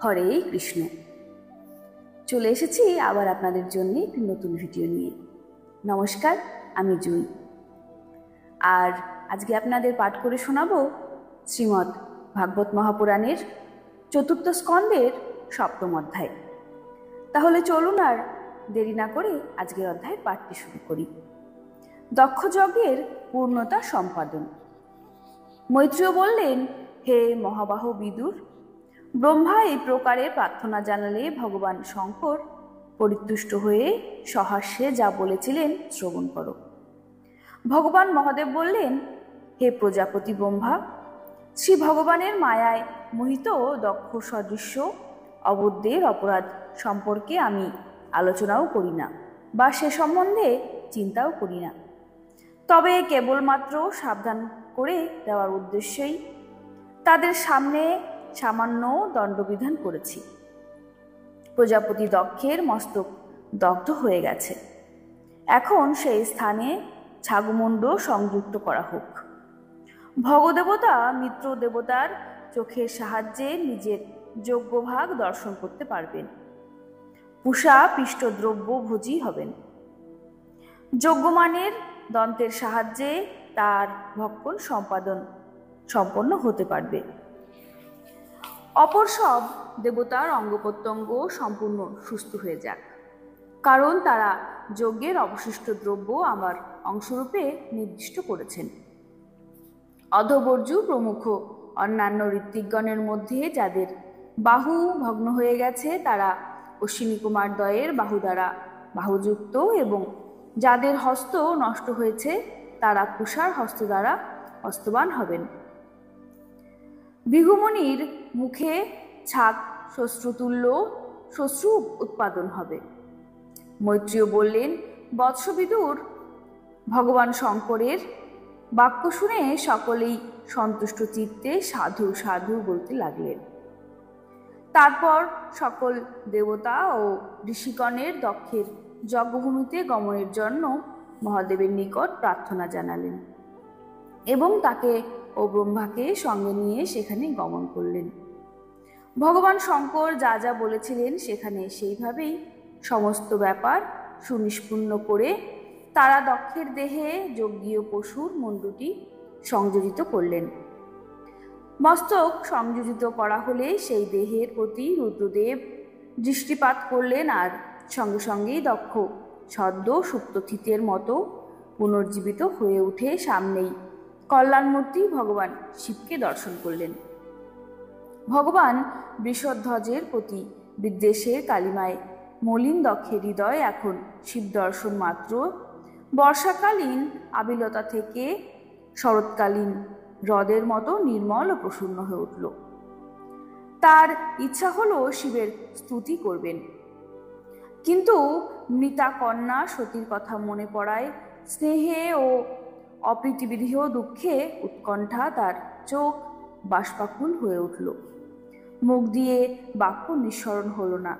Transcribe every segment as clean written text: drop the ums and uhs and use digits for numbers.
হরে কৃষ্ণ। চলে এসেছি আবার আপনাদের জন্য একটি নতুন ভিডিও নিয়ে। নমস্কার, আমি জুই। আর আজকে আপনাদের পাঠ করে শোনাবো শ্রীমদ্ ভাগবত মহাপুরাণের ৪র্থ স্কন্ধের ৭ম অধ্যায়। তাহলে চলুন আর দেরি না করে আজকের অধ্যায়ের পাঠটি শুরু করি। দক্ষ যজ্ঞের পূর্ণতা সম্পাদন। মৈত্রেয় বললেন, হে মহাবাহ বিদুর, ব্রহ্মা এই প্রকারে প্রার্থনা জানালে ভগবান শঙ্কর পরিতুষ্ট হয়ে সহাস্যে যা বলেছিলেন শ্রবণ করো। ভগবান মহাদেব বললেন, হে প্রজাপতি ব্রহ্মা, শ্রী ভগবানের মায়ায় মোহিত দক্ষ সদৃশ্য অবধ্যের অপরাধ সম্পর্কে আমি আলোচনাও করি না বা সে সম্বন্ধে চিন্তাও করি না, তবে কেবলমাত্র সাবধান করে দেওয়ার উদ্দেশ্যেই তাদের সামনে সামান্য দণ্ডবিধান করেছি। প্রজাপতি দক্ষের মস্তক দগ্ধ হয়ে গেছে, এখন সেই স্থানে ছাগুমুণ্ড সংযুক্ত করা হোক। ভগদেবতা মিত্র দেবতার চোখের সাহায্যে নিজের যজ্ঞভাগ দর্শন করতে পারবেন। পুষা পিষ্টদ্রব্য ভোজী হবেন। যজ্ঞমানের দন্তের সাহায্যে তার ভক্ষণ সম্পন্ন হতে পারবে। অপর সব দেবতার অঙ্গপ্রত্যঙ্গ সম্পূর্ণ সুস্থ হয়ে যাক, কারণ তারা যজ্ঞের অবশিষ্ট দ্রব্য আমার অংশরূপে নির্দিষ্ট করেছেন। অধবর্জু প্রমুখ অন্যান্য ঋত্বিকগণের মধ্যে যাদের বাহু ভগ্ন হয়ে গেছে তারা অশ্বিনী কুমার দ্বয়ের বাহু দ্বারা বাহুযুক্ত, এবং যাদের হস্ত নষ্ট হয়েছে তারা কুষার হস্ত দ্বারা হস্তবান হবেন। ভৃগুমুনির মুখে ছাগ শ্বশ্রুতুল্য শ্বশ্রু উৎপাদন হবে। মৈত্রেয় বললেন, বৎসবিদুর, ভগবান শঙ্করের বাক্য শুনে সকলেই সন্তুষ্ট চিত্তে সাধু সাধু বলতে লাগলেন। তারপর সকল দেবতা ও ঋষিগণের দক্ষের যজ্ঞভূমিতে গমনের জন্য মহাদেবের নিকট প্রার্থনা জানালেন এবং তাকে ও ব্রহ্মাকে সঙ্গে নিয়ে সেখানে গমন করলেন। ভগবান শঙ্কর যা যা বলেছিলেন সেখানে সেইভাবেই সমস্ত ব্যাপার সুনিষ্পন্ন করে তারা দক্ষের দেহে যজ্ঞীয় পশুর মুণ্ডটি সংযোজিত করলেন। মস্তক সংযোজিত করা হলে সেই দেহের প্রতি রুদ্রদেব দৃষ্টিপাত করলেন, আর সঙ্গে সঙ্গেই দক্ষ সদ্য সুপ্তথিতের মতো পুনর্জীবিত হয়ে উঠে সামনেই কল্যাণমূর্তি ভগবান শিবকে দর্শন করলেন। ভগবান বৃষধ্বজের প্রতি বিদ্বেষের কালিমায় মলিন দক্ষের হৃদয় এখন শিব দর্শন মাত্র বর্ষাকালীন আবিলতা থেকে শরৎকালীন হ্রদের মতো নির্মল ও প্রসন্ন হয়ে উঠল। তার ইচ্ছা হলো শিবের স্তুতি করবেন, কিন্তু মৃতা কন্যা সতীর কথা মনে পড়ায় স্নেহে ও অপ্রীতিবিধেয় দুঃখে উৎকণ্ঠা তার চোখ বাষ্পাকুল হয়ে উঠল। মুখ দিয়ে বাক্য নিঃসরণ হলো না।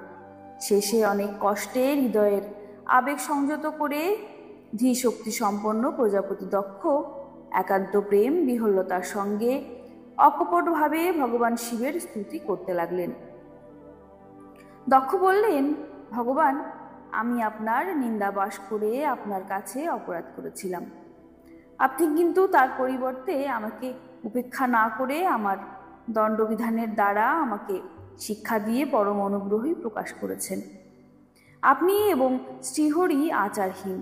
শেষে অনেক কষ্টে হৃদয়ের আবেগ সংযত করে ধী শক্তি সম্পন্ন প্রজাপতি দক্ষ একান্ত প্রেম বিহ্বলতার সঙ্গে অকপটভাবে ভগবান শিবের স্তুতি করতে লাগলেন। দক্ষ বললেন, ভগবান, আমি আপনার নিন্দাবাস করে আপনার কাছে অপরাধ করেছিলাম। আপনি কিন্তু তার পরিবর্তে আমাকে উপেক্ষা না করে আমার দণ্ডবিধানের দ্বারা আমাকে শিক্ষা দিয়ে পরম অনুগ্রহই প্রকাশ করেছেন। আপনি এবং শ্রীহরি আচারহীন,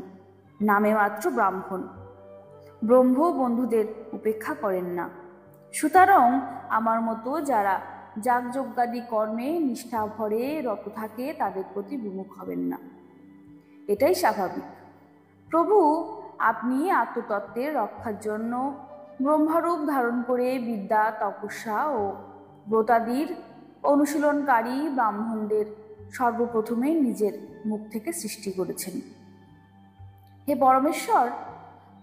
নামে মাত্র ব্রাহ্মণ, ব্রহ্ম বন্ধুদের উপেক্ষা করেন না। সুতরাং আমার মতো যারা যাগযজ্ঞাদি কর্মে নিষ্ঠা ভরে রত থাকে তাদের প্রতি বিমুখ হবেন না, এটাই স্বাভাবিক। প্রভু, আপনি আত্মতত্ত্বের রক্ষার জন্য ব্রহ্মরূপ ধারণ করে বিদ্যা, তপস্যা ও ব্রতাদির অনুশীলনকারী ব্রাহ্মণদের সর্বপ্রথমে নিজের মুখ থেকে সৃষ্টি করেছেন। হে পরমেশ্বর,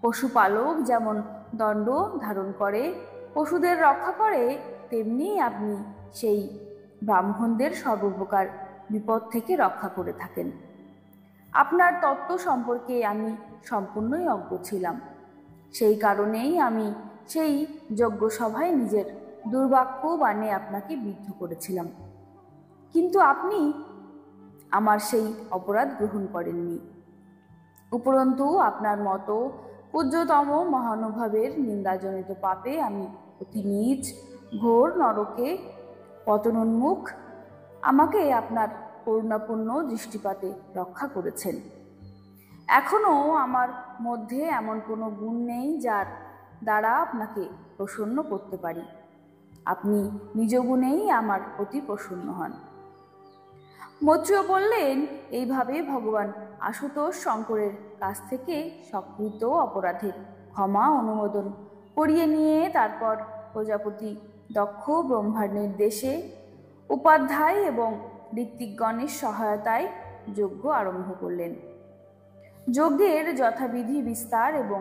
পশুপালক যেমন দণ্ড ধারণ করে পশুদের রক্ষা করে, তেমনি আপনি সেই ব্রাহ্মণদের সর্বপ্রকার বিপদ থেকে রক্ষা করে থাকেন। আপনার তত্ত্ব সম্পর্কে আমি সম্পূর্ণই অজ্ঞ ছিলাম। সেই কারণেই আমি সেই যজ্ঞসভায় নিজের দুর্বাক্য বাণে আপনাকে বিদ্ধ করেছিলাম। কিন্তু আপনি আমার সেই অপরাধ গ্রহণ করেননি। উপরন্তু আপনার মতো পূজ্যতম মহানুভাবের নিন্দাজনিত পাপে আমি অতি নীচ ঘোর নরকে পতনোন্মুখ। আমাকে আপনার করুণাপূর্ণ দৃষ্টিপাতে রক্ষা করেছেন। এখনও আমার মধ্যে এমন কোনো গুণ নেই যার দ্বারা আপনাকে প্রসন্ন করতে পারি। আপনি নিজ গুণেই আমার অতি প্রসন্ন হন। মৈত্রেয় বললেন, এইভাবে ভগবান আশুতোষ শঙ্করের কাছ থেকে সকৃত অপরাধের ক্ষমা অনুমোদন করিয়ে নিয়ে তারপর প্রজাপতি দক্ষ ব্রহ্মার নির্দেশে উপাধ্যায় এবং ঋত্বিকগণের সহায়তায় যজ্ঞ আরম্ভ করলেন। যজ্ঞের যথাবিধি বিস্তার এবং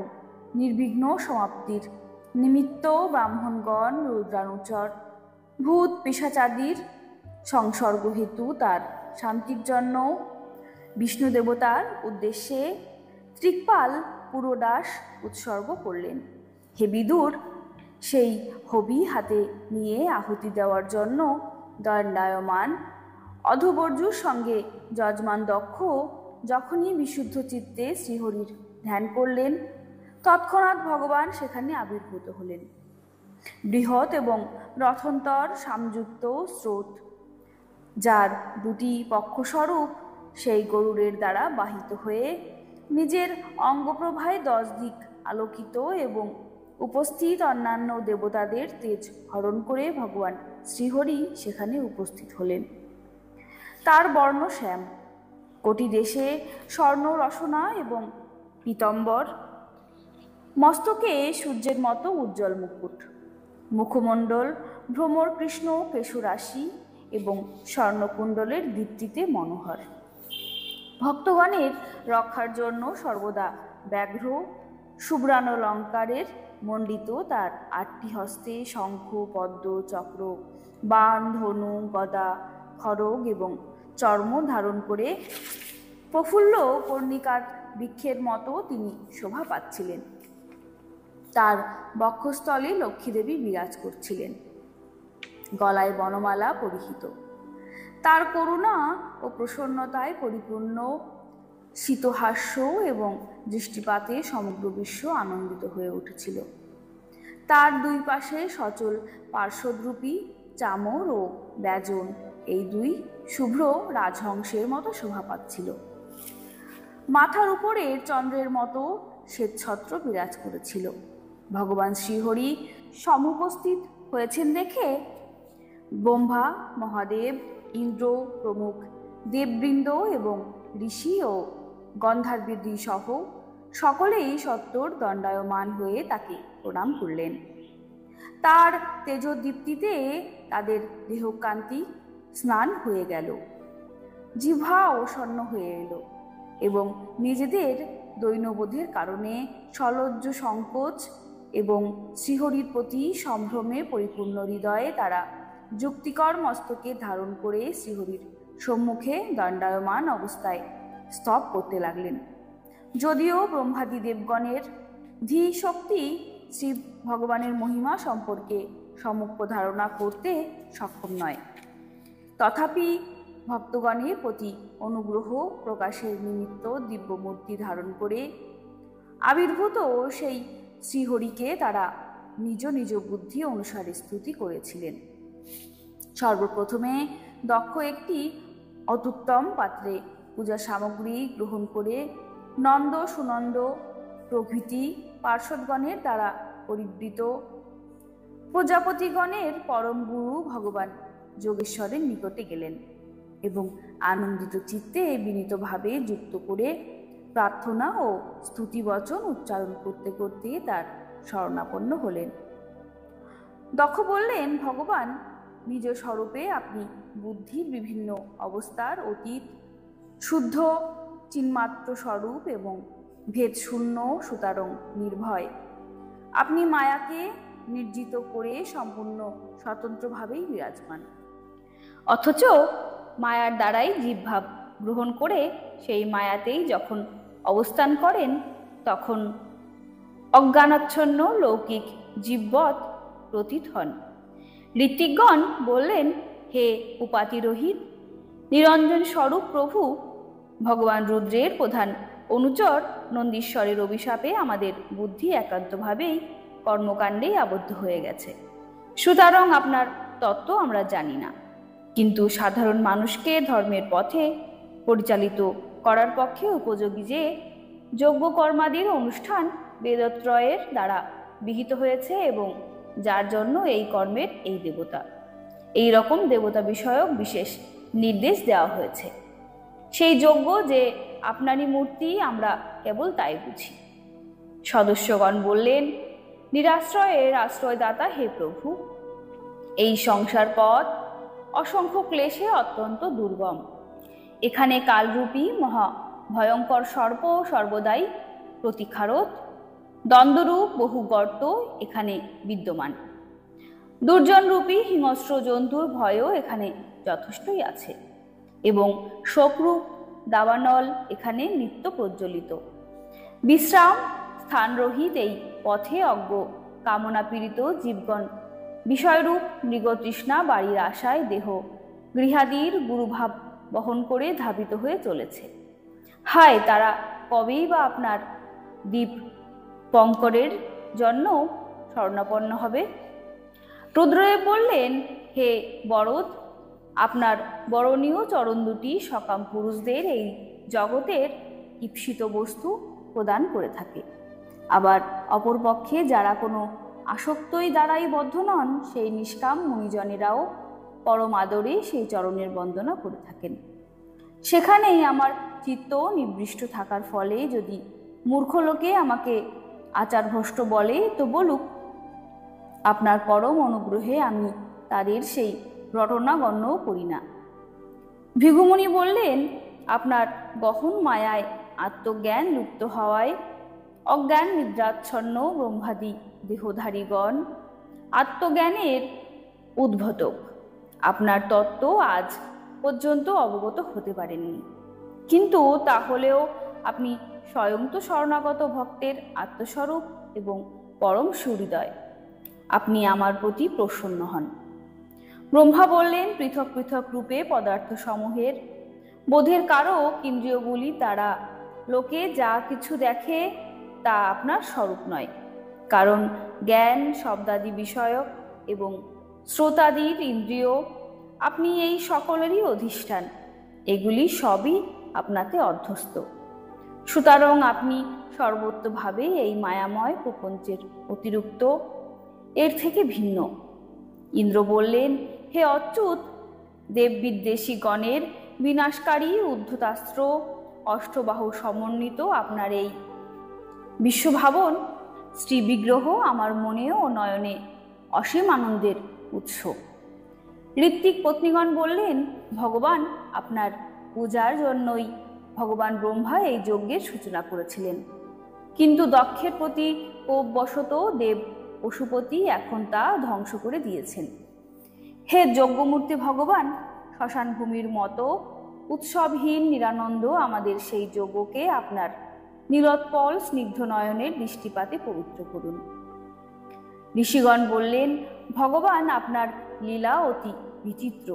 নির্বিঘ্ন সমাপ্তির নিমিত্ত ব্রাহ্মণগণ রুদ্রানুচর ভূত পিশাচাদির সংসর্গ হেতু তার শান্তির জন্য বিষ্ণু দেবতার উদ্দেশ্যে ত্রিকপাল পুরোদাস উৎসর্গ করলেন। হে বিদুর, সেই হবি হাতে নিয়ে আহুতি দেওয়ার জন্য দণ্ডায়মান অধবর্জুর সঙ্গে যজমান দক্ষ যখনই বিশুদ্ধ চিত্তে শ্রীহরির ধ্যান করলেন, তৎক্ষণাৎ ভগবান সেখানে আবির্ভূত হলেন। বৃহৎ এবং রথন্তর সামযুক্ত স্রোত, যার দুটি পক্ষস্বরূপ সেই গরুড়ের দ্বারা বাহিত হয়ে নিজের অঙ্গপ্রভায় 10 দিক আলোকিত এবং উপস্থিত অন্যান্য দেবতাদের তেজ হরণ করে ভগবান শ্রীহরি সেখানে উপস্থিত হলেন। তার বর্ণ শ্যাম, কোটি দেশে স্বর্ণ রসনা এবং পীতম্বর, মস্তকে সূর্যের মতো উজ্জ্বল মুকুট, মুখমণ্ডল ভ্রমর কৃষ্ণ কেশুরাশি এবং স্বর্ণকুণ্ডলের দীপ্তিতে মনোহর। ভক্তগণের রক্ষার জন্য সর্বদা ব্যাঘ্র শুভ্রানলঙ্কারের মণ্ডিত তার 8টি হস্তে শঙ্খ পদ্ম চক্র বাণ ধনু গদা খড়গ এবং চর্ম ধারণ করে প্রফুল্ল কর্ণিকার বৃক্ষের মতো তিনি শোভা পাচ্ছিলেন। তার বক্ষস্থলে লক্ষ্মীদেবী বিরাজ করছিলেন, গলায় বনমালা পরিহিত। তার করুণা ও প্রসন্নতায় পরিপূর্ণ শীতহাস্য এবং দৃষ্টিপাতে সমগ্র বিশ্ব আনন্দিত হয়ে উঠেছিল। তার দুই পাশে সচল পার্শ্বদ্রূপী চামর ও ব্যজন, এই দুই শুভ্র রাজহংসের মতো শোভা পাচ্ছিল। মাথার উপরে চন্দ্রের মতো শ্বেতছত্র বিরাজ করেছিল। ভগবান শ্রীহরি সমুপস্থিত হয়েছেন দেখে ব্রহ্মা মহাদেব ইন্দ্র প্রমুখ দেববৃন্দ এবং ঋষি ও গন্ধার্বদি সহ সকলেই সত্বর দণ্ডায়মান হয়ে তাকে প্রণাম করলেন। তার তেজদীপ্তিতে তাদের দেহকান্তি স্নান হয়ে গেল, জিহ্বা অবসন্ন হয়ে এলো এবং নিজেদের দৈন্যবোধের কারণে সলজ্জ সংকোচ এবং শ্রীহরির প্রতি সম্ভ্রমে পরিপূর্ণ হৃদয়ে তারা যুক্তিকর মস্তকে ধারণ করে শ্রীহরির সম্মুখে দণ্ডায়মান অবস্থায় স্তব করতে লাগলেন। যদিও ব্রহ্মাদি দেবগণের ধী শক্তি শ্রী ভগবানের মহিমা সম্পর্কে সম্যক ধারণা করতে সক্ষম নয়, তথাপি ভক্তগণের প্রতি অনুগ্রহ প্রকাশের নিমিত্ত দিব্যমূর্তি ধারণ করে আবির্ভূত সেই শ্রীহরিকে তারা নিজ নিজ বুদ্ধি অনুসারে স্তুতি করেছিলেন। সর্বপ্রথমে দক্ষ একটি অত্যুত্তম পাত্রে পূজা সামগ্রী গ্রহণ করে নন্দ সুনন্দ প্রভৃতি পার্শ্বদগণের দ্বারা পরিবৃত প্রজাপতিগণের পরম গুরু ভগবান যোগেশ্বরের নিকটে গেলেন এবং আনন্দিত চিত্তে বিনীতভাবে যুক্ত করে প্রার্থনা ও স্তুতিবচন উচ্চারণ করতে করতে তার শরণাপন্ন হলেন। দক্ষ বললেন, ভগবান নিজ স্বরূপে আপনি বুদ্ধির বিভিন্ন অবস্থার অতীত শুদ্ধ চিন্মাত্র স্বরূপ এবং ভেদ শূন্য সুতরাং নির্ভয়। আপনি মায়াকে নির্জিত করে সম্পূর্ণ স্বতন্ত্রভাবেই বিরাজমান, অথচ মায়ার দ্বারাই জীবভাব গ্রহণ করে সেই মায়াতেই যখন অবস্থান করেন তখন অজ্ঞানাচ্ছন্ন লৌকিক জীববৎ প্রতীত হন। ঋত্বিকগণ বললেন, হে উপাতিরহিত নিরঞ্জন স্বরূপ প্রভু ভগবান রুদ্রের প্রধান অনুচর নন্দীশ্বরের অভিশাপে আমাদের বুদ্ধি একান্তভাবেই কর্মকাণ্ডেই আবদ্ধ হয়ে গেছে। সুতরাং আপনার তত্ত্ব আমরা জানি না, কিন্তু সাধারণ মানুষকে ধর্মের পথে পরিচালিত করার পক্ষে উপযোগী যে যজ্ঞ কর্মাদির অনুষ্ঠান বেদত্রয়ের দ্বারা বিহিত হয়েছে এবং যার জন্য এই কর্মের এই দেবতা, এই রকম দেবতা বিষয়ক বিশেষ নির্দেশ দেওয়া হয়েছে। সেই যজ্ঞ যে আপনারই মূর্তি, আমরা কেবল তাই বুঝি। সদস্যগণ বললেন, নিরাশ্রয়ের আশ্রয়দাতা হে প্রভু, এই সংসার পথ অসংখ্য ক্লেশে অত্যন্ত দুর্গম। এখানে কালরূপী মহা ভয়ঙ্কর সর্প সর্বদাই প্রতীক্ষারত, দ্বন্দ্বরূপ বহু গর্ত এখানে বিদ্যমান। দুর্জনরূপী হিংস্র জন্তুর ভয়ও এখানে যথেষ্টই আছে এবং শোকরূপ দাবানল এখানে নিত্য প্রজ্বলিত। বিশ্রাম স্থানরহিত এই পথে অজ্ঞ কামনা পীড়িত জীবগণ বিষয়রূপ মৃগতৃষ্ণা বাড়ির আশায় দেহ গৃহাদির গুরুভাব বহন করে ধাবিত হয়ে চলেছে। হায়, তারা কবেই বা আপনার দীপ পঙ্করের জন্য শরণাপন্ন হবে। রুদ্রদেব বললেন, হে বরদ, আপনার বরণীয় চরণ দুটি সকাম পুরুষদের এই জগতের ঈপ্সিত বস্তু প্রদান করে থাকে। আবার অপরপক্ষে যারা কোনো আসক্তই দ্বারাই বদ্ধ নন, সেই নিষ্কাম মুনিজনেরাও পরম আদরে সেই চরণের বন্দনা করে থাকেন। সেখানেই আমার চিত্ত নিবৃষ্ট থাকার ফলে যদি মূর্খ লোকে আমাকে আচারভ্রষ্ট বলে তো বলুক, আপনার পরম অনুগ্রহে আমি তাদের সেই রটনা গণ্যও করি না। ভৃগুমুনি বললেন, আপনার গহন মায়ায় আত্মজ্ঞান লুপ্ত হওয়ায় অজ্ঞান নিদ্রাচ্ছন্ন ব্রহ্মাদি দেহধারীগণ আত্মজ্ঞানের উদ্ভটক। আপনার তত্ত্ব আজ পর্যন্ত অবগত হতে পারেননি, কিন্তু তাহলেও আপনি স্বয়ং তো শরণাগত ভক্তের আত্মস্বরূপ এবং পরম সুহৃদয়। আপনি আমার প্রতি প্রসন্ন হন। ব্রহ্মা বললেন, পৃথক পৃথক রূপে পদার্থ সমূহের বোধের কারক ইন্দ্রিয়গুলি তারা লোকে যা কিছু দেখে তা আপনার স্বরূপ নয়, কারণ জ্ঞান শব্দাদি বিষয়ক এবং শ্রোতাদির ইন্দ্রিয় আপনি এই সকলেরই অধিষ্ঠান, এগুলি সবই আপনাতে অধ্যস্ত। সুতরাং আপনি সর্বত্রভাবে এই মায়াময় প্রপঞ্চের অতিরিক্ত, এর থেকে ভিন্ন। ইন্দ্র বললেন, হে অচ্যুত, দেববিদ্বেষী গণের বিনাশকারী উদ্ধতাস্ত্র অষ্টবাহু সমন্বিত আপনার এই বিশ্বভাবন শ্রীবিগ্রহ আমার মনে ও নয়নে অসীম আনন্দের উৎস। ঋত্বিক পত্নীগণ বললেন, ভগবান আপনার পূজার জন্যই ভগবান ব্রহ্মা এই যজ্ঞের সূচনা করেছিলেন, কিন্তু দক্ষের প্রতি কোপবশত দেব পশুপতি এখন তা ধ্বংস করে দিয়েছেন। হে যজ্ঞমূর্তি ভগবান, শ্মশান ভূমির মতো উৎসবহীন নিরানন্দ আমাদের সেই যজ্ঞকে আপনার নীলোৎপল স্নিগ্ধ নয়নের দৃষ্টিপাতে পবিত্র করুন। ঋষিগণ বললেন, ভগবান আপনার লীলা অতি বিচিত্র,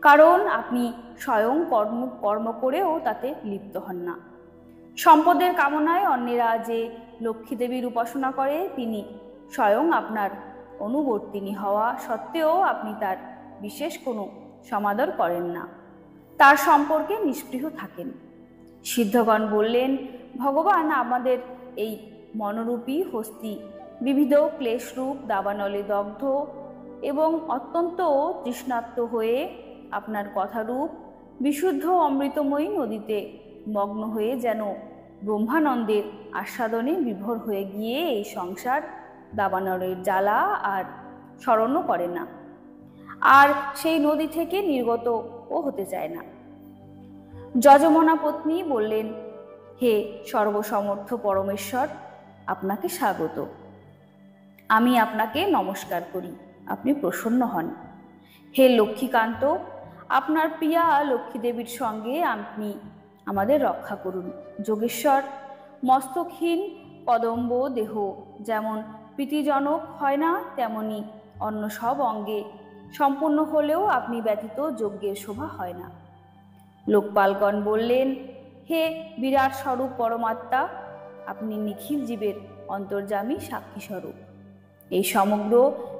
কারণ আপনি স্বয়ং কর্ম করেও তাতে লিপ্ত হন না। সম্পদের কামনায় অন্যেরা যে লক্ষ্মী দেবীর উপাসনা করে, তিনি স্বয়ং আপনার অনুবর্তিনী হওয়া সত্ত্বেও আপনি তার বিশেষ কোনো সমাদর করেন না, তার সম্পর্কে নিষ্পৃহ থাকেন। সিদ্ধগণ বললেন, ভগবান আমাদের এই মনোরূপী হস্তি বিবিধ ক্লেশরূপ দাবানলে দগ্ধ এবং অত্যন্ত তৃষ্ণার্ত হয়ে আপনার কথারূপ বিশুদ্ধ অমৃতময়ী নদীতে মগ্ন হয়ে যেন ব্রহ্মানন্দের আস্বাদনে বিভোর হয়ে গিয়ে এই সংসার দাবানলের জ্বালা আর স্মরণও করে না, আর সেই নদী থেকে নির্গতও হতে চায় না। যজমনা পত্নী বললেন, হে সর্বসমর্থ পরমেশ্বর, আপনাকে স্বাগত। আমি আপনাকে নমস্কার করি, আপনি প্রসন্ন হন। হে লক্ষ্মীকান্ত, আপনার প্রিয়া লক্ষ্মী দেবীর সঙ্গে আপনি আমাদের রক্ষা করুন। যোগেশ্বর, মস্তকহীন কদম্ব দেহ যেমন প্রীতিজনক হয় না, তেমনি অন্য সব অঙ্গে সম্পূর্ণ হলেও আপনি ব্যতীত যজ্ঞের শোভা হয় না। লোকপালগণ বললেন, হে বিরাট স্বরূপ পরমাত্মা, আপনি নিখিল জীবের অন্তর্যামী সাক্ষী স্বরূপ। এই সমগ্র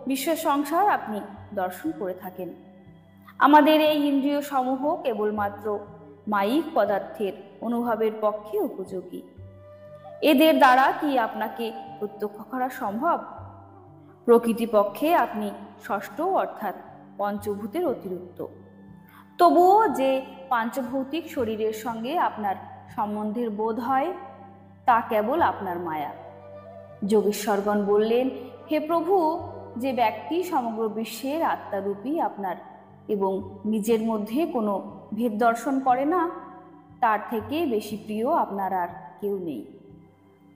বিশ্ব সংসার আপনি দর্শন করে থাকেন। আমাদের এই ইন্দ্রিয় সমূহ কেবলমাত্র মায়িক পদার্থের অনুভবের পক্ষে উপযোগী। এদের দ্বারা কি আপনাকে প্রত্যক্ষ করা সম্ভব? প্রকৃতিপক্ষে আপনি ষষ্ঠ অর্থাৎ পঞ্চভূতের অতিরিক্ত। তবুও যে পাঞ্চভৌতিক শরীরের সঙ্গে আপনার সম্বন্ধের বোধ হয়, তা কেবল আপনার মায়া। যোগেশ্বরগণ বললেন, হে প্রভু, যে ব্যক্তি সমগ্র বিশ্বের আত্মারূপী আপনার এবং নিজের মধ্যে কোনো ভেদ দর্শন করে না, তার থেকে বেশি প্রিয় আপনার আর কেউ নেই।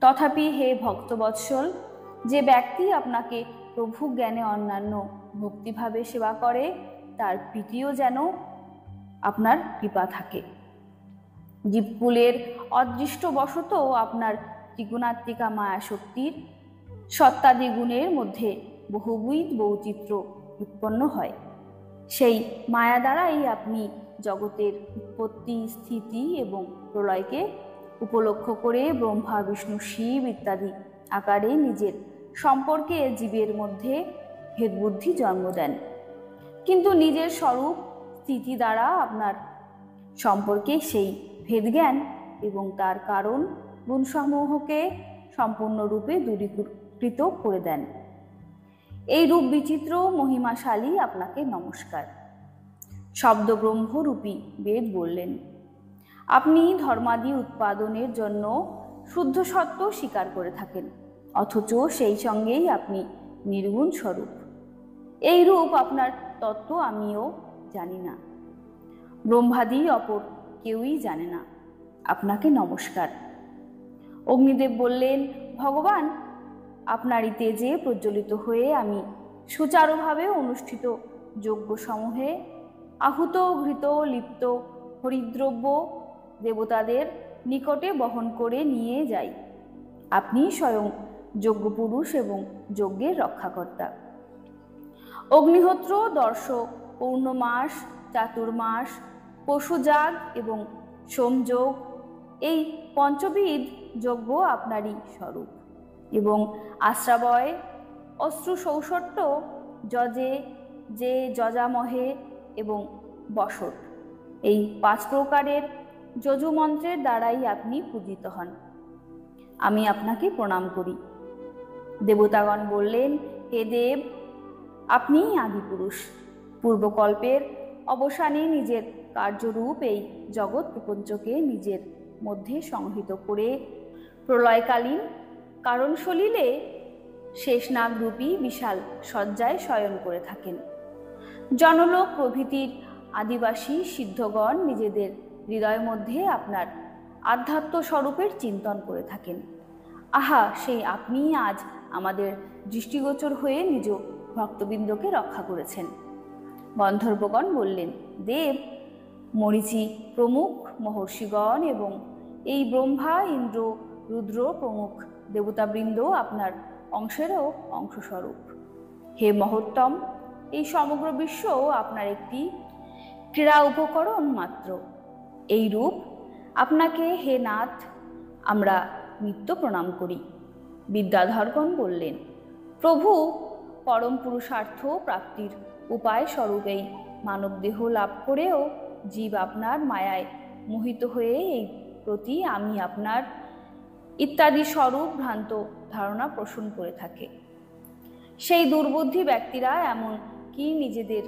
তথাপি হে ভক্তবৎসল, যে ব্যক্তি আপনাকে প্রভু জ্ঞানে অন্যান্য ভক্তিভাবে সেবা করে, তার প্রীতিও যেন আপনার কৃপা থাকে। জীবকুলের অদৃষ্টবশত আপনার ত্রিগুণাত্মিকা মায়া শক্তির সত্তাদি গুণের মধ্যে বহুবিধ বৈচিত্র্য উৎপন্ন হয়। সেই মায়া দ্বারাই আপনি জগতের উৎপত্তি, স্থিতি এবং প্রলয়কে উপলক্ষ করে ব্রহ্মা, বিষ্ণু, শিব ইত্যাদি আকারে নিজের সম্পর্কে জীবের মধ্যে ভেদবুদ্ধি জন্ম দেন। কিন্তু নিজের স্বরূপ স্থিতি দ্বারা আপনার সম্পর্কে সেই ভেদজ্ঞান এবং তার কারণ গুণসমূহকে সম্পূর্ণরূপে দূরীকৃত করে দেন। এই রূপ বিচিত্র মহিমাশালী আপনাকে নমস্কার। শব্দ ব্রহ্মরূপী বেদ বললেন, আপনি ধর্মাদি উৎপাদনের জন্য শুদ্ধ সত্য স্বীকার করে থাকেন, অথচ সেই সঙ্গেই আপনি নির্গুণ স্বরূপ। এই রূপ আপনার তত্ত্ব আমিও জানি না, ব্রহ্মাদি অপর কেউই জানে না। আপনাকে নমস্কার। অগ্নিদেব বললেন, ভগবান, আপনারই তেজে প্রজ্বলিত হয়ে আমি সুচারুভাবে অনুষ্ঠিত যজ্ঞসমূহে আহুত, ঘৃত, লিপ্ত হরিদ্রব্য দেবতাদের নিকটে বহন করে নিয়ে যাই। আপনি স্বয়ং যজ্ঞপুরুষ এবং যজ্ঞের রক্ষাকর্তা। অগ্নিহোত্র, দর্শ, পৌর্ণমাস, চাতুর্মাস, পশুযাগ এবং সোমযোগ, এই পঞ্চবিধ যজ্ঞ আপনারই স্বরূপ এবং আশ্রাবয়, অশ্রু সৌষট্য, যজে, যে যজামহে এবং বসট, এই 5 প্রকারের যজুমন্ত্রের দ্বারাই আপনি পূজিত হন। আমি আপনাকে প্রণাম করি। দেবতাগণ বললেন, হে দেব, আপনিই আদিপুরুষ। পূর্বকল্পের অবসানে নিজের কার্যরূপ এই জগৎ প্রপঞ্চকে নিজের মধ্যে সংহিত করে প্রলয়কালীন কারণ সলিলে শেষনাগরূপী বিশাল শয্যায় শয়ন করে থাকেন। জনলোক প্রভৃতির আদিবাসী সিদ্ধগণ নিজেদের হৃদয়ের মধ্যে আপনার আধ্যাত্ম স্বরূপের চিন্তন করে থাকেন। আহা, সেই আপনি আজ আমাদের দৃষ্টিগোচর হয়ে নিজ ভক্তবৃন্দকে রক্ষা করেছেন। গন্ধর্বগণ বললেন, দেব, মরীচি প্রমুখ মহর্ষিগণ এবং এই ব্রহ্মা, ইন্দ্র, রুদ্র প্রমুখ দেবতাবৃন্দ আপনার অংশেরও অংশস্বরূপ। হে মহোত্তম, এই সমগ্র বিশ্ব আপনার একটি ক্রীড়া উপকরণ মাত্র। এই রূপ আপনাকে হে নাথ আমরা নিত্য প্রণাম করি। বিদ্যাধরগণ বললেন, প্রভু, পরম পুরুষার্থ প্রাপ্তির উপায় স্বরূপ এই মানবদেহ লাভ করেও জীব আপনার মায়ায় মোহিত হয়ে এই প্রতি আমি আপনার ইত্যাদি স্বরূপ ভ্রান্ত ধারণা পোষণ করে থাকে। সেই দুর্বুদ্ধি ব্যক্তিরা এমন কি নিজেদের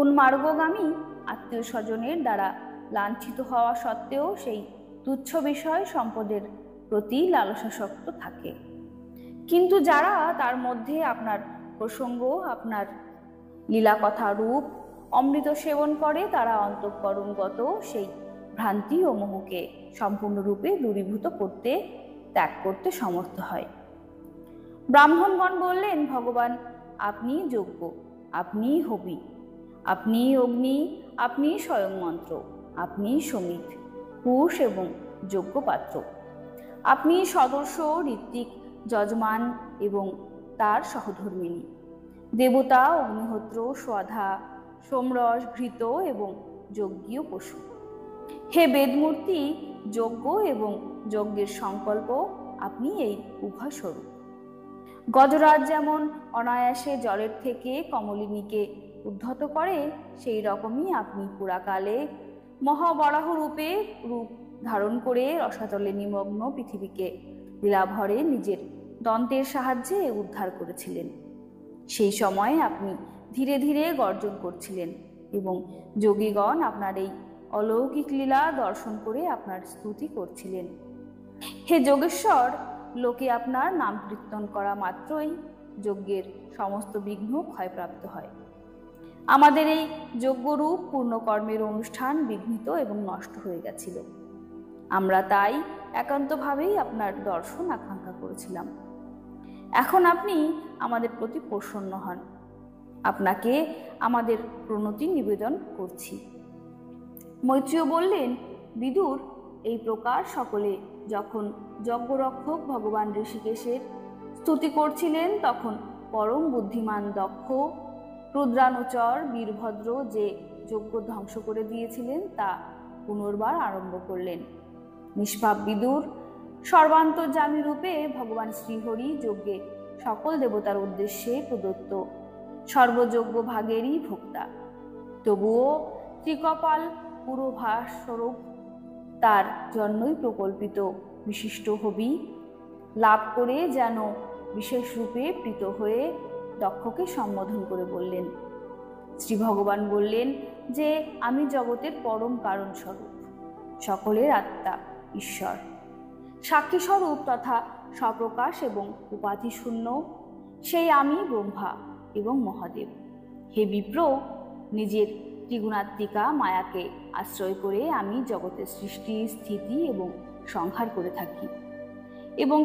উন্মার্গগামী আত্মীয় স্বজনের দ্বারা লাঞ্ছিত হওয়া সত্ত্বেও সেই তুচ্ছ বিষয় সম্পদের প্রতি লালসাসক্ত থাকে। কিন্তু যারা তার মধ্যে আপনার প্রসঙ্গ, আপনার লীলাকথা রূপ অমৃত সেবন করে, তারা অন্তঃকরণগত সেই ভ্রান্তি ও মোহকে সম্পূর্ণরূপে দূরীভূত করতে, ত্যাগ করতে সমর্থ হয়। ব্রাহ্মণগণ বললেন, ভগবান, আপনি যজ্ঞ, আপনি হবি, আপনি অগ্নি, আপনি স্বয়ং মন্ত্র, আপনি সমিত, কুশ এবং যজ্ঞপাত্র, আপনি সদস্য, ঋত্বিক, যজমান এবং তার সহধর্মিণী, দেবতা, অগ্নিহোত্র, স্বধা, সোমরস ঘৃত এবং যজ্ঞীয় পশু। হে বেদমূর্তি, যজ্ঞ এবং যজ্ঞের সংকল্প, আপনি এই উভয় স্বরূপ। গজরাজ যেমন অনায়াসে জলের থেকে কমলিনীকে উদ্ধত করে, সেই রকমই আপনি পুরাকালে মহাবরাহ রূপে রূপ ধারণ করে রসাতলে নিমগ্ন পৃথিবীকে লীলাভরে নিজের দন্তের সাহায্যে উদ্ধার করেছিলেন। সেই সময় আপনি ধীরে ধীরে গর্জন করছিলেন এবং যোগীগণ আপনার এই অলৌকিক লীলা দর্শন করে আপনার স্তুতি করছিলেন। হে যোগেশ্বর, লোকে আপনার নাম কীর্তন করা মাত্রই যজ্ঞের সমস্ত বিঘ্ন ক্ষয়প্রাপ্ত হয়। আমাদের এই যজ্ঞরূপ পূর্ণকর্মের অনুষ্ঠান বিঘ্নিত এবং নষ্ট হয়ে গেছিল। আমরা তাই একান্তভাবেই আপনার দর্শন আকাঙ্ক্ষা করেছিলাম। এখন আপনি আমাদের প্রতি প্রসন্ন হন। আপনাকে আমাদের প্রণতি নিবেদন করছি। মৈত্রেয় বললেন, বিদুর, এই প্রকার সকলে যখন যজ্ঞরক্ষক ভগবান ঋষিকেশের স্তুতি করছিলেন, তখন পরম বুদ্ধিমান দক্ষ রুদ্রানুচর বীরভদ্র যে যজ্ঞ ধ্বংস করে দিয়েছিলেন তা পুনর্বার আরম্ভ করলেন। নিষ্পাপ বিদুর, সর্বান্তর্যামী রূপে ভগবান শ্রীহরি যজ্ঞে সকল দেবতার উদ্দেশ্যে প্রদত্ত সর্বযজ্ঞ ভাগেরই ভোক্তা। তবুও ত্রিকপাল পুরোভাস স্বরূপ তার জন্যই প্রকল্পিত বিশিষ্ট হবি লাভ করে যেন বিশেষ রূপে প্রীত হয়ে দক্ষকে সম্বোধন করে বললেন। শ্রী ভগবান বললেন যে আমি জগতের পরম কারণ স্বরূপ, সকলের আত্মা ঈশ্বর, সাক্ষী স্বরূপ তথা স্বপ্রকাশ এবং উপাধি শূন্য সেই আমি ব্রহ্মা এবং মহাদেব। হে বিপ্র, নিজের ত্রিগুণাত্মিকা মায়াকে আশ্রয় করে আমি জগতের সৃষ্টি, স্থিতি এবং সংহার করে থাকি এবং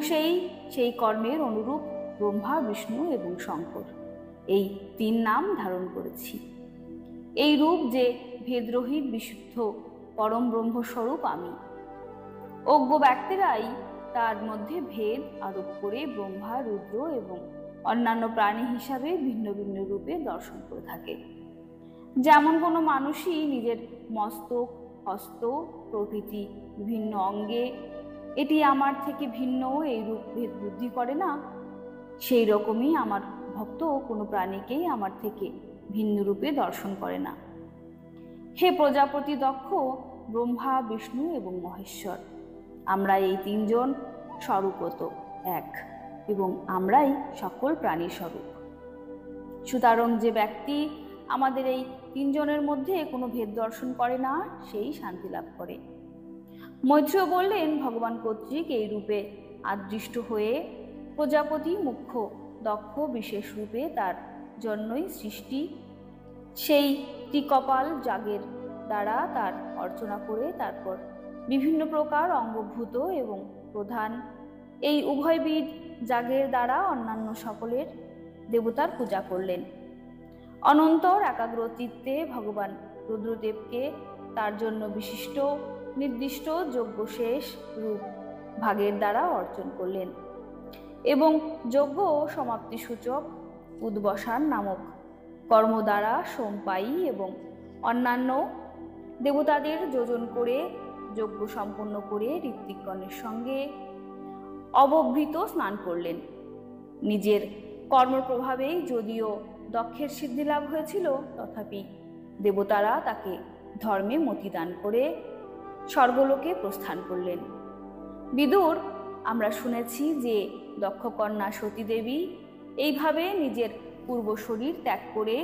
সেই কর্মের অনুরূপ ব্রহ্মা, বিষ্ণু এবং শঙ্কর এই তিন নাম ধারণ করেছি। এই রূপ যে ভেদরহিত বিশুদ্ধ পরম ব্রহ্মস্বরূপ আমি। অজ্ঞ ব্যক্তিরাই তার মধ্যে ভেদ আরোপ করে ব্রহ্মা, রুদ্র এবং অন্যান্য প্রাণী হিসাবে ভিন্ন ভিন্ন রূপে দর্শন করে থাকে। যেমন কোনো মানুষই নিজের মস্তক, হস্ত প্রভৃতি বিভিন্ন অঙ্গে এটি আমার থেকে ভিন্ন এই রূপ ভেদ বুদ্ধি করে না, সেই রকমই আমার ভক্ত কোনো প্রাণীকেই আমার থেকে ভিন্ন রূপে দর্শন করে না। হে প্রজাপতি দক্ষ, ব্রহ্মা, বিষ্ণু এবং মহেশ্বর, আমরা এই তিনজন স্বরূপত এক এবং আমরাই সকল প্রাণীর স্বরূপ। সুতরাং যে ব্যক্তি আমাদের এই তিনজনের মধ্যে কোনো ভেদ দর্শন করে না, সেই শান্তি লাভ করে। মৈত্রেয় বললেন, ভগবান কর্তৃক এই রূপে আদৃষ্ট হয়ে প্রজাপতি মুখ্য দক্ষ বিশেষ রূপে তার জন্যই সৃষ্টি সেই ত্রিকপাল যাগের দ্বারা তার অর্চনা করে তারপর বিভিন্ন প্রকার অঙ্গভূত এবং প্রধান এই উভয়বিধ যাগের দ্বারা অন্যান্য সকলের দেবতার পূজা করলেন। অনন্তর একাগ্র চিত্তে ভগবান রুদ্রদেবকে তার জন্য বিশিষ্ট নির্দিষ্ট যজ্ঞশেষ রূপ ভাগের দ্বারা অর্চন করলেন এবং যজ্ঞ সমাপ্তি সূচক উদ্বসান নামক কর্ম দ্বারা সোমপায়ী এবং অন্যান্য দেবতাদের যোজন করে যজ্ঞ সম্পন্ন করে ঋত্বিকগণের সঙ্গে অবভৃত স্নান করলেন। নিজের কর্মপ্রভাবেই যদিও দক্ষের সিদ্ধি লাভ হয়েছিল, তথাপি দেবতারা তাকে ধর্মে মতিদান করে স্বর্গলোকে প্রস্থান করলেন। বিদুর, আমরা শুনেছি যে দক্ষকন্যা সতীদেবী এইভাবে নিজের পূর্ব শরীর ত্যাগ করে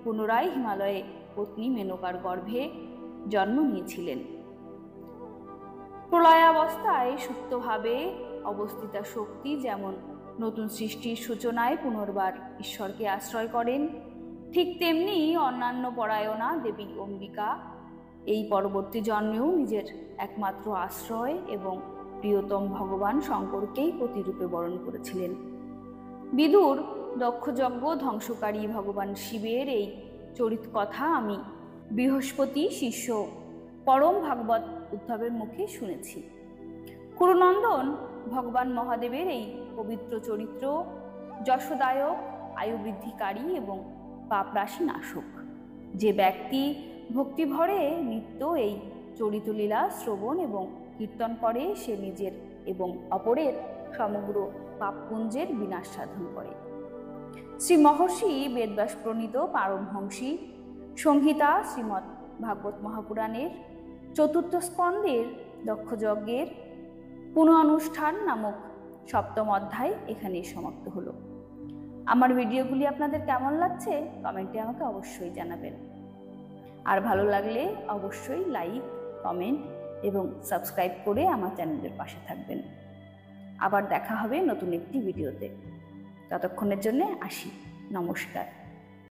পুনরায় হিমালয়ে পত্নী মেনকার গর্ভে জন্ম নিয়েছিলেন। প্রলয়াবস্থায় সুপ্তভাবে অবস্থিতা শক্তি যেমন নতুন সৃষ্টির সূচনায় পুনর্বার ঈশ্বরকে আশ্রয় করেন, ঠিক তেমনি অন্যান্য পরায়ণা দেবী অম্বিকা এই পরবর্তী জন্মেও নিজের একমাত্র আশ্রয় এবং প্রিয়তম ভগবান শঙ্করকেই প্রতিরূপে বরণ করেছিলেন। বিদুর, দক্ষযজ্ঞ ধ্বংসকারী ভগবান শিবের এই চরিত কথা আমি বৃহস্পতি শিষ্য পরম ভাগবত উদ্ধবের মুখে শুনেছি। কুরুনন্দন ভগবান মহাদেবের এই পবিত্র চরিত্র যশোদায়ক, আয়ু বৃদ্ধিকারী এবং পাপরাশি নাশক। যে ব্যক্তি ভক্তিভরে নিত্য এই চরিতলীলা শ্রবণ এবং কীর্তন করে সে নিজের এবং অপরের সমগ্র পাপপুঞ্জের বিনাশ সাধন করে। শ্রী মহর্ষি বেদব্যাস প্রণীত পারমহংসী সংহিতা শ্রীমদ্ ভাগবত মহাপুরাণের চতুর্থ স্কন্ধের দক্ষযজ্ঞের পুনঃঅনুষ্ঠান নামক সপ্তম অধ্যায় এখানেই সমাপ্ত হলো। আমার ভিডিওগুলি আপনাদের কেমন লাগছে কমেন্টে আমাকে অবশ্যই জানাবেন। আর ভালো লাগলে অবশ্যই লাইক, কমেন্ট এবং সাবস্ক্রাইব করে আমার চ্যানেলের পাশে থাকবেন। আবার দেখা হবে নতুন একটি ভিডিওতে। ততক্ষণের জন্য আসি। নমস্কার।